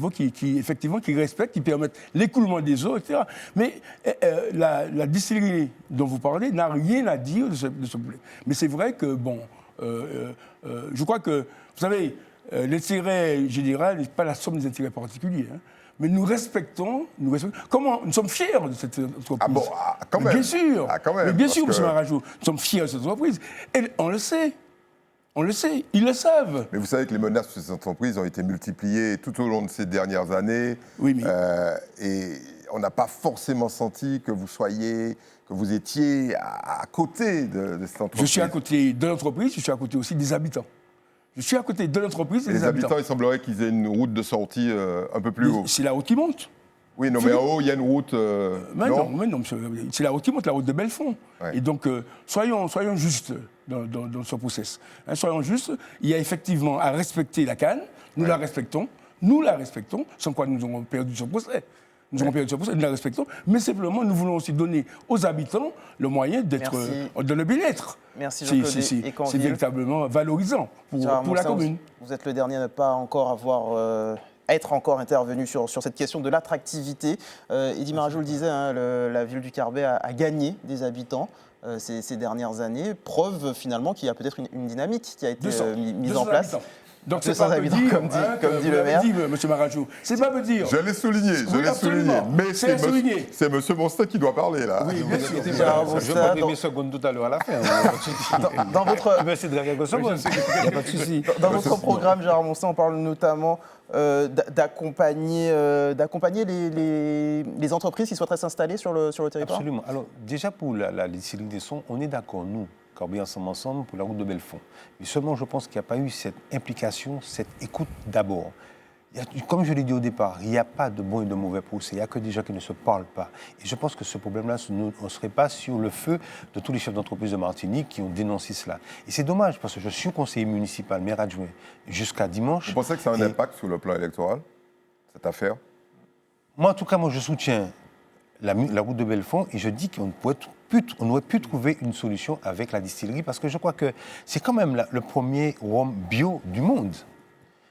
qui effectivement qui respectent, qui permettent l'écoulement des eaux, etc. Mais la distillerie dont vous parlez n'a rien à dire de ce problème. Mais c'est vrai que, bon, je crois que, vous savez, l'intérêt général n'est pas la somme des intérêts particuliers. Hein. Mais nous respectons. Comment nous sommes fiers de cette entreprise. Ah bon, quand même. Bien sûr. Ah, quand même, mais bien sûr, parce M. que- Marajou, nous sommes fiers de cette entreprise. Et on le sait. On le sait. Ils le savent. Mais vous savez que les menaces sur ces entreprises ont été multipliées tout au long de ces dernières années. Oui, mais- Et on n'a pas forcément senti que vous étiez à côté de cette entreprise. Je suis à côté de l'entreprise, je suis à côté aussi des habitants. Je suis à côté de l'entreprise et Les des habitants, habitants. il semblerait qu'ils aient une route de sortie un peu plus haut. C'est la route qui monte. Oui, non, mais en haut, il y a une route. Mais non, monsieur, c'est la route qui monte, la route de Belfond. Ouais. Et donc, soyons justes dans ce process. Hein, soyons justes. Il y a effectivement à respecter la Cannes. Nous la respectons, sans quoi nous aurons perdu ce procès. Nous la respectons, mais simplement, nous voulons aussi donner aux habitants le moyen d'être dans le bien-être. Merci, C'est- Jean-Claude c'est- Écanville. C'est véritablement valorisant Gérard pour la Moussin, commune. Vous êtes le dernier à ne pas encore être encore intervenu sur cette question de l'attractivité. Eddy Marajou le disait, hein, la ville du Carbet a gagné des habitants ces dernières années. Preuve finalement qu'il y a peut-être une dynamique qui a été 200 mise en place. habitants. Donc 200 c'est pas me habitants, dire, comme dit vous le l'avez maire. dit, monsieur Marajou. C'est pas me dire. Je l'ai souligné, Oui, absolument. Mais C'est à souligner. c'est M. Monstin qui doit parler, là. Oui, bien sûr. Gérard Je Moussin, vais pas 1 secondes tout à l'heure à la fin. dans votre- Je vais essayer de quelques secondes. Il n'y a pas de souci. Dans votre programme, Gérard Moussin, on parle notamment d'accompagner les entreprises qui souhaiteraient s'installer sur le territoire. Absolument. Alors, déjà pour la distillerie des sons, on est d'accord, nous, Corbier ensemble, pour la route de Belfond. Mais seulement, je pense qu'il n'y a pas eu cette implication, cette écoute d'abord. Comme je l'ai dit au départ, il n'y a pas de bon et de mauvais procès. Il n'y a que des gens qui ne se parlent pas. Et je pense que ce problème-là, on ne serait pas sur le feu de tous les chefs d'entreprise de Martinique qui ont dénoncé cela. Et c'est dommage, parce que je suis conseiller municipal, maire adjoint, jusqu'à dimanche. Vous pensez que ça a un impact sur le plan électoral, cette affaire? Moi, en tout cas, je soutiens la route de Belfond et je dis qu'on aurait pu trouver une solution avec la distillerie parce que je crois que c'est quand même le premier rhum bio du monde.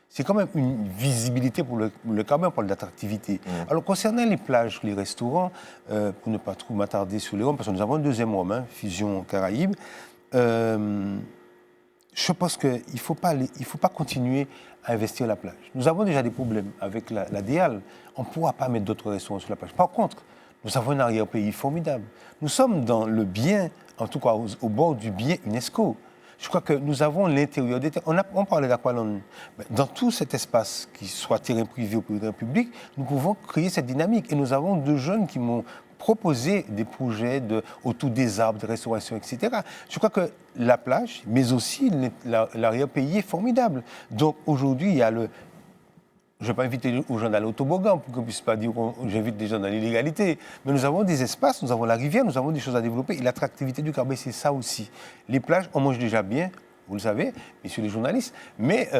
C'est quand même une visibilité pour le Carbet, on parle d'attractivité. Alors, concernant les plages, les restaurants, pour ne pas trop m'attarder sur les rhums, parce que nous avons un deuxième rhum, hein, Fusion Caraïbes, je pense qu'il ne faut pas continuer à investir la plage. Nous avons déjà des problèmes avec la DEAL. On ne pourra pas mettre d'autres restaurants sur la plage. Par contre, nous avons un arrière-pays formidable. Nous sommes dans le bien, en tout cas au bord du bien UNESCO. Je crois que nous avons l'intérieur des terres. On parlait d'Aqualon. Dans tout cet espace, qu'il soit terrain privé ou terrain public, nous pouvons créer cette dynamique. Et nous avons 2 jeunes qui m'ont proposé des projets autour des arbres, de restauration, etc. Je crois que la plage, mais aussi l'arrière-pays est formidable. Donc aujourd'hui, il y a je ne vais pas inviter aux gens d'aller au toboggan pour qu'on ne puisse pas dire que j'invite des gens dans l'illégalité. Mais nous avons des espaces, nous avons la rivière, nous avons des choses à développer. Et l'attractivité du Carbet, c'est ça aussi. Les plages, on mange déjà bien, vous le savez, messieurs les journalistes, mais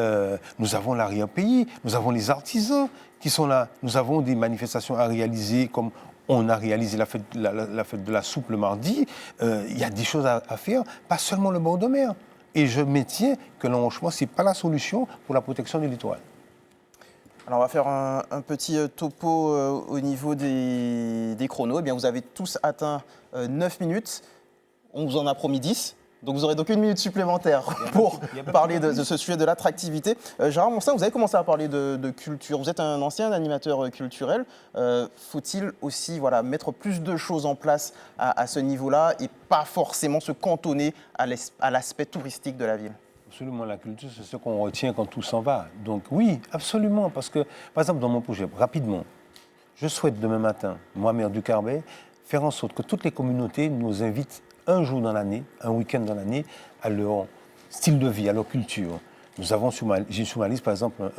nous avons l'arrière-pays, nous avons les artisans qui sont là. Nous avons des manifestations à réaliser comme on a réalisé la fête de la soupe le mardi. Il y a des choses à faire, pas seulement le bord de mer. Et je maintiens que l'enrochement, ce n'est pas la solution pour la protection du littoral. Alors on va faire un petit topo au niveau des chronos. Eh bien, vous avez tous atteint 9 minutes. On vous en a promis 10. Donc vous aurez donc 1 minute supplémentaire pour parler de ce sujet de l'attractivité. Gérard Moussin, vous avez commencé à parler de culture. Vous êtes un ancien animateur culturel. Faut-il aussi mettre plus de choses en place à ce niveau-là et pas forcément se cantonner à l'aspect touristique de la ville ? Absolument, la culture, c'est ce qu'on retient quand tout s'en va. Donc oui, absolument, parce que, par exemple, dans mon projet, rapidement, je souhaite demain matin, moi, maire du Carbet, faire en sorte que toutes les communautés nous invitent un jour dans l'année, un week-end dans l'année, à leur style de vie, à leur culture. J'ai sur ma liste, par exemple,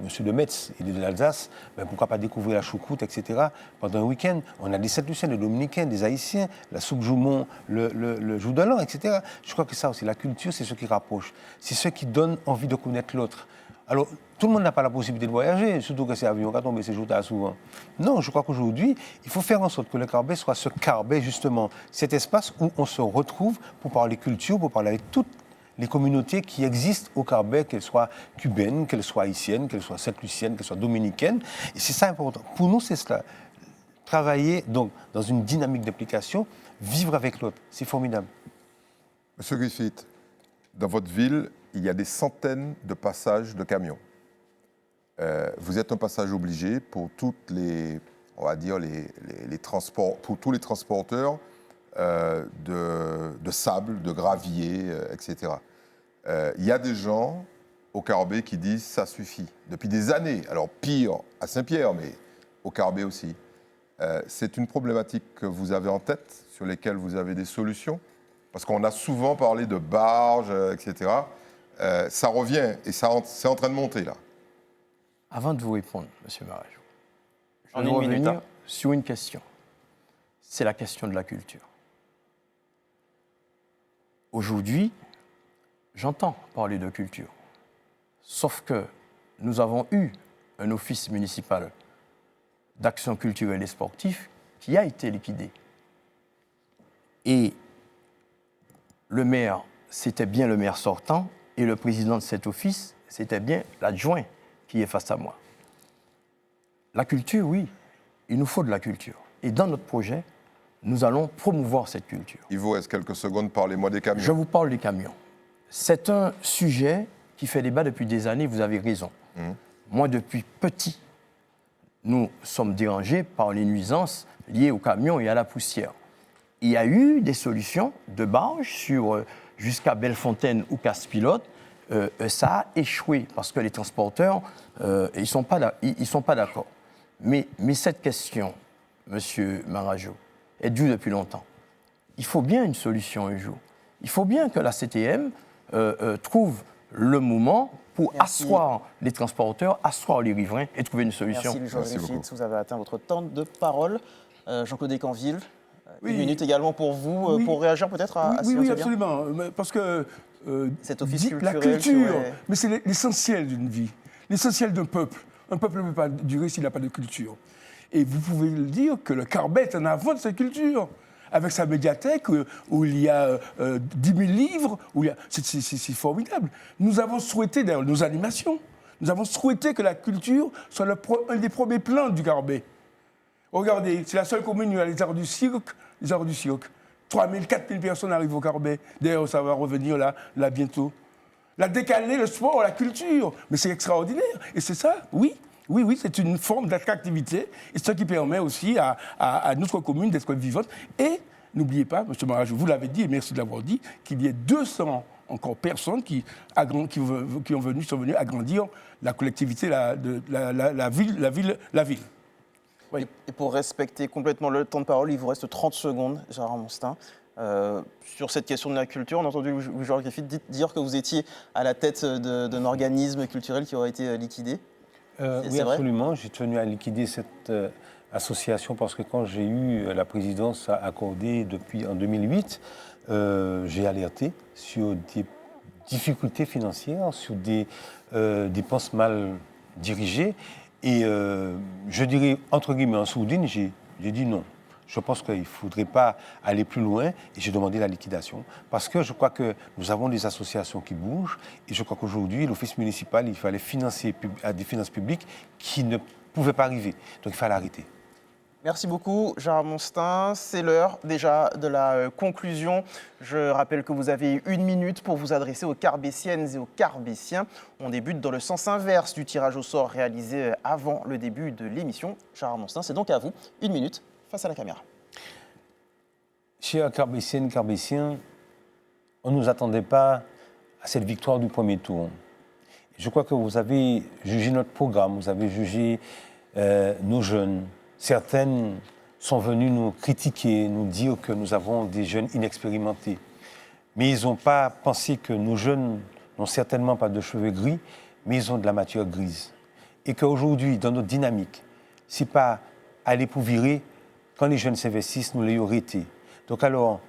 monsieur de Metz, il est de l'Alsace, ben pourquoi pas découvrir la choucroute, etc. Pendant un week-end, on a des Saint-Luciens, des Dominicains, des Haïtiens, la soupe Joumont, le jour de l'an, etc. Je crois que ça aussi, la culture, c'est ce qui rapproche. C'est ce qui donne envie de connaître l'autre. Alors, tout le monde n'a pas la possibilité de voyager, surtout que c'est l'avion qui a tombé ces jours-là souvent. Non, je crois qu'aujourd'hui, il faut faire en sorte que le Carbet soit ce Carbet, justement, cet espace où on se retrouve pour parler culture, pour parler avec toutes les communautés qui existent au Carbet, qu'elles soient cubaines, qu'elles soient haïtiennes, qu'elles soient saint-luciennes, qu'elles soient dominicaines. Et c'est ça important. Pour nous, c'est cela. Travailler donc dans une dynamique d'application, vivre avec l'autre, c'est formidable. Monsieur Griffith, dans votre ville, il y a des centaines de passages de camions. Vous êtes un passage obligé pour toutes les, on va dire, les transports, pour tous les transporteurs de sable, de gravier, etc. Il y a des gens au Carbet qui disent ça suffit depuis des années. Alors pire à Saint-Pierre, mais au Carbet aussi. C'est une problématique que vous avez en tête, sur lesquelles vous avez des solutions? Parce qu'on a souvent parlé de barges, etc. Ça revient et c'est en train de monter là. Avant de vous répondre, M. Marajou, je En vais une minute, revenir hein. sur une question. C'est la question de la culture. Aujourd'hui, j'entends parler de culture. Sauf que nous avons eu un office municipal d'action culturelle et sportive qui a été liquidé. Et le maire, c'était bien le maire sortant, et le président de cet office, c'était bien l'adjoint qui est face à moi. La culture, oui, il nous faut de la culture. Et dans notre projet, nous allons promouvoir cette culture. Il vous reste quelques secondes, parlez-moi des camions. Je vous parle des camions. C'est un sujet qui fait débat depuis des années, vous avez raison. Moi, depuis petit, nous sommes dérangés par les nuisances liées aux camions et à la poussière. Il y a eu des solutions de barge jusqu'à Bellefontaine ou Casse-Pilote. Ça a échoué parce que les transporteurs, ils ne sont pas d'accord. Mais cette question, M. Marajou, est due depuis longtemps. Il faut bien une solution un jour. Il faut bien que la CTM trouve le moment pour asseoir les transporteurs, asseoir les riverains et trouver une solution. Merci, Louis-Georges Merci Griffith. beaucoup. Vous avez atteint votre temps de parole. Jean-Claude Descanville, Oui. une minute également pour vous, Oui. pour réagir peut-être à ce Oui, qu'on oui, sait bien. absolument. Parce que Cet office la culturel qui culture, aurait- mais c'est l'essentiel d'une vie, l'essentiel d'un peuple. Un peuple ne peut pas durer s'il n'a pas de culture. Et vous pouvez le dire que le Carbet est en avant de cette culture. Avec sa médiathèque où il y a 10 000 livres, c'est formidable. Nous avons souhaité, dans nos animations, nous avons souhaité que la culture soit un des premiers plans du Carbet. Regardez, c'est la seule commune où il y a les arts du cirque. 3 000, 4 000 personnes arrivent au Carbet. D'ailleurs, ça va revenir là bientôt. La décaler, le sport, la culture. Mais c'est extraordinaire. Et c'est ça, oui, c'est une forme d'attractivité. Et c'est ça qui permet aussi à notre commune d'être vivante. Et n'oubliez pas, M. Marajou, vous l'avez dit, et merci de l'avoir dit, qu'il y ait 200 encore personnes qui sont venues agrandir la collectivité, la ville. Oui. Et pour respecter complètement le temps de parole, il vous reste 30 secondes, Gérard Monstin. Sur cette question de la culture, on a entendu Louis-Georges Griffith dire que vous étiez à la tête d'un organisme culturel qui aurait été liquidé. Oui, c'est vrai absolument. J'ai tenu à liquider cette association parce que quand j'ai eu la présidence accordée en 2008, j'ai alerté sur des difficultés financières, sur des dépenses mal dirigées. Et je dirais, entre guillemets, en sourdine, j'ai dit non. Je pense qu'il ne faudrait pas aller plus loin et j'ai demandé la liquidation. Parce que je crois que nous avons des associations qui bougent et je crois qu'aujourd'hui, l'office municipal, il fallait financer à des finances publiques qui ne pouvaient pas arriver. Donc il fallait arrêter. Merci beaucoup, Gérard Monstin. C'est l'heure déjà de la conclusion. Je rappelle que vous avez 1 minute pour vous adresser aux Carbétiennes et aux Carbétiens. On débute dans le sens inverse du tirage au sort réalisé avant le début de l'émission. Gérard Monstin, c'est donc à vous. 1 minute face à la caméra. Chers Carbétiennes, Carbétiens, on ne nous attendait pas à cette victoire du premier tour. Je crois que vous avez jugé notre programme, vous avez jugé nos jeunes. Certaines sont venues nous critiquer, nous dire que nous avons des jeunes inexpérimentés. Mais ils n'ont pas pensé que nos jeunes n'ont certainement pas de cheveux gris, mais ils ont de la matière grise. Et qu'aujourd'hui, dans notre dynamique, ce n'est pas aller pour virer. Quand les jeunes s'investissent, nous les aurait été. Donc alors,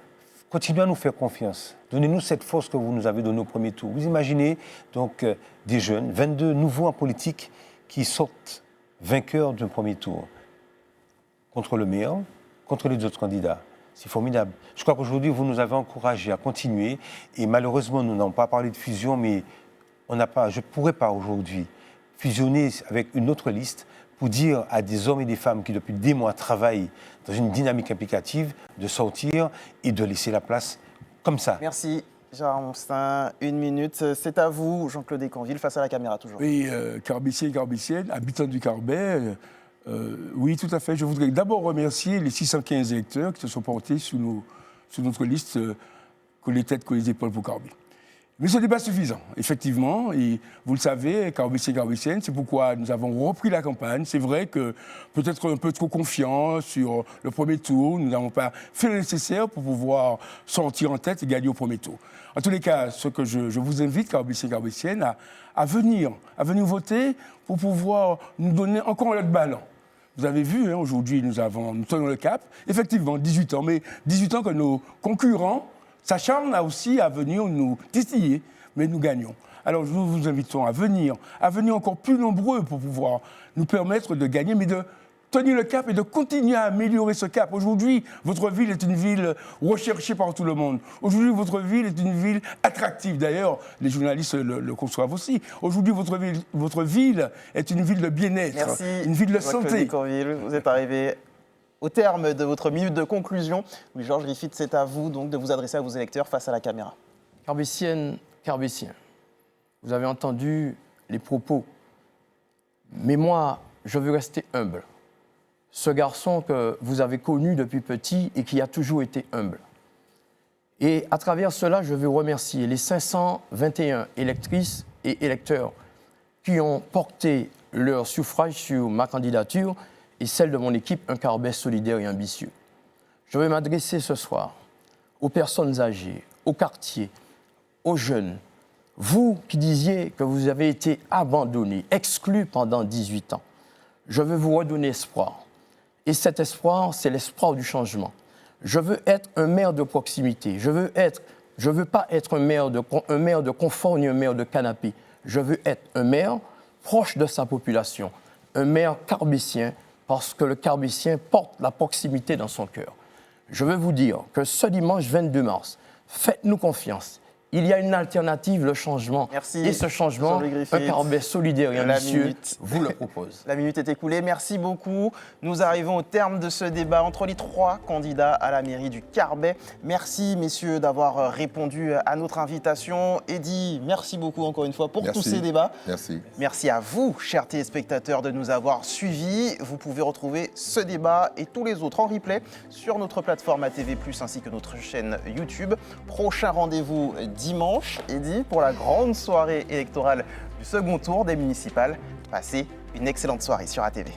continuez à nous faire confiance. Donnez-nous cette force que vous nous avez donnée au premier tour. Vous imaginez donc des jeunes, 22 nouveaux en politique, qui sortent vainqueurs d'un premier tour contre le maire, contre les autres candidats. C'est formidable. Je crois qu'aujourd'hui, vous nous avez encouragés à continuer. Et malheureusement, nous n'avons pas parlé de fusion, mais je ne pourrais pas aujourd'hui fusionner avec une autre liste pour dire à des hommes et des femmes qui, depuis des mois, travaillent dans une dynamique implicative, de sortir et de laisser la place comme ça. Merci. Gérard Monstin, 1 minute. C'est à vous, Jean-Claude Descanville, face à la caméra toujours. Oui, Carbissiens et Carbissiennes, habitants du Carbet, oui, tout à fait. Je voudrais d'abord remercier les 615 électeurs qui se sont portés sur notre liste Coller tête, coller les épaules pour Carbet. Mais ce n'est pas suffisant, effectivement, et vous le savez, Carbissiens et Carbissiennes, c'est pourquoi nous avons repris la campagne. C'est vrai que peut-être un peu trop confiants sur le premier tour, nous n'avons pas fait le nécessaire pour pouvoir sortir en tête et gagner au premier tour. En tous les cas, ce que je vous invite, Carbissiens et Carbissiennes, à venir voter pour pouvoir nous donner encore un autre ballon. Vous avez vu, hein, aujourd'hui, nous tenons le cap, effectivement, 18 ans, mais 18 ans que nos concurrents s'acharnent aussi à venir nous titiller, mais nous gagnons. Alors nous vous invitons à venir encore plus nombreux pour pouvoir nous permettre de gagner, mais de tenir le cap et de continuer à améliorer ce cap. Aujourd'hui, votre ville est une ville recherchée par tout le monde. Aujourd'hui, votre ville est une ville attractive. D'ailleurs, les journalistes le conçoivent aussi. Aujourd'hui, votre ville est une ville de bien-être, Merci, une ville de Jean-Claude santé. Descanville. Vous êtes arrivé au terme de votre minute de conclusion. Louis-Georges Griffith, c'est à vous donc de vous adresser à vos électeurs face à la caméra. Carbissiennes, Carbissiens, vous avez entendu les propos. Mais moi, je veux rester humble. Ce garçon que vous avez connu depuis petit et qui a toujours été humble. Et à travers cela, je veux remercier les 521 électrices et électeurs qui ont porté leur suffrage sur ma candidature et celle de mon équipe, un Carbet solidaire et ambitieux. Je vais m'adresser ce soir aux personnes âgées, aux quartiers, aux jeunes. Vous qui disiez que vous avez été abandonnés, exclus pendant 18 ans, je veux vous redonner espoir. Et cet espoir, c'est l'espoir du changement. Je veux être un maire de proximité. Je veux pas être un maire de confort ni un maire de canapé. Je veux être un maire proche de sa population, un maire carbissien, parce que le carbissien porte la proximité dans son cœur. Je veux vous dire que ce dimanche 22 mars, faites-nous confiance. Il y a une alternative, le changement. Merci. Et ce changement, un Carbet solidaire et ambitieux vous le propose. La minute est écoulée. Merci beaucoup. Nous arrivons au terme de ce débat entre les 3 candidats à la mairie du Carbet. Merci, messieurs, d'avoir répondu à notre invitation. Eddy, merci beaucoup encore une fois pour tous ces débats. Merci. Merci à vous, chers téléspectateurs, de nous avoir suivis. Vous pouvez retrouver ce débat et tous les autres en replay sur notre plateforme ATV+, ainsi que notre chaîne YouTube. Prochain rendez-vous dimanche, Eddy, pour la grande soirée électorale du second tour des municipales. Passez une excellente soirée sur ATV.